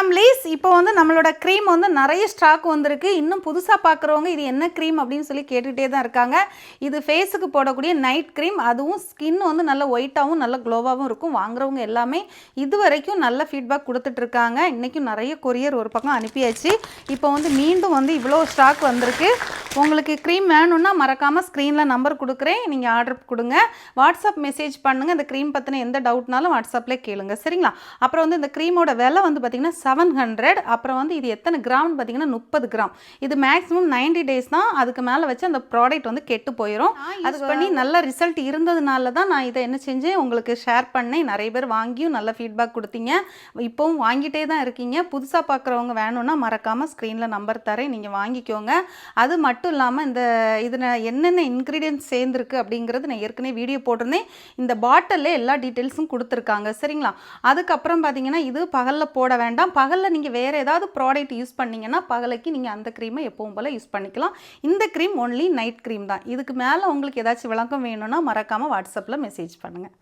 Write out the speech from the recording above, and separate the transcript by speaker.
Speaker 1: Families இப்போ வந்து நம்மளோட க்ரீம் வந்து நிறைய ஸ்டாக் வந்திருக்கு. இன்னும் புதுசாக பார்க்குறவங்க இது என்ன க்ரீம் அப்படின்னு சொல்லி கேட்டுகிட்டே தான் இருக்காங்க. இது ஃபேஸுக்கு போடக்கூடிய நைட் க்ரீம். அதுவும் ஸ்கின் வந்து நல்ல ஒயிட்டாகவும் நல்ல க்ளோவாகவும் இருக்கும். வாங்குறவங்க எல்லாமே இது வரைக்கும் நல்ல ஃபீட்பேக் கொடுத்துட்ருக்காங்க. இன்றைக்கும் நிறைய கொரியர் ஒரு பக்கம் அனுப்பியாச்சு. இப்போ வந்து மீண்டும் வந்து இவ்வளோ ஸ்டாக் வந்திருக்கு. உங்களுக்கு க்ரீம் வேணும்னா மறக்காமல் ஸ்க்ரீனில் நம்பர் கொடுக்குறேன், நீங்கள் ஆர்டர் கொடுங்க. வாட்ஸ்அப் மெசேஜ் பண்ணுங்கள். இந்த க்ரீம் பற்றின எந்த டவுட்னாலும் வாட்ஸ்அப்லேயே கேளுங்க, சரிங்களா? அப்புறம் வந்து இந்த க்ரீமோட விலை வந்து பார்த்திங்கன்னா 700. அப்புறம் வந்து இது எத்தனை கிராம்னு பார்த்தீங்கன்னா 30 கிராம். இது மேக்ஸிமம் 90 டேஸ் தான். அதுக்கு மேலே வச்சு அந்த ப்ராடக்ட் வந்து கெட்டு போயிடும். அது பண்ணி நல்ல ரிசல்ட் இருந்ததுனால தான் நான் இதை என்ன செஞ்சேன் உங்களுக்கு ஷேர் பண்ணேன். நிறைய பேர் வாங்கியும் நல்ல ஃபீட்பேக் கொடுத்தீங்க. இப்போவும் வாங்கிட்டே தான் இருக்கீங்க. புதுசாக பார்க்குறவங்க வேணும்னா மறக்காமல் ஸ்க்ரீனில் நம்பர் தரேன், நீங்கள் வாங்கிக்கோங்க. அது மட்டும் இல்லாமல் இந்த இதில் என்னென்ன இன்க்ரீடியன்ட்ஸ் சேர்ந்துருக்கு அப்படிங்கிறது நான் ஏற்கனவே வீடியோ போட்டிருந்தேன். இந்த பாட்டிலில் எல்லா டீட்டெயில்ஸும் கொடுத்துருக்காங்க, சரிங்களா? அதுக்கப்புறம் பார்த்தீங்கன்னா இது பகலில் போட வேண்டாம். பகலில் நீங்கள் வேறு ஏதாவது ப்ராடக்ட் யூஸ் பண்ணிங்கன்னா பகலைக்கு நீங்கள் அந்த க்ரீமை எப்பவும் போல் யூஸ் பண்ணிக்கலாம். இந்த க்ரீம் ஒன்லி நைட் க்ரீம் தான். இதுக்கு மேலே உங்களுக்கு ஏதாச்சும் விளக்கம் வேணும்னா மறக்காமல் வாட்ஸ்அப்பில் மெசேஜ் பண்ணுங்கள்.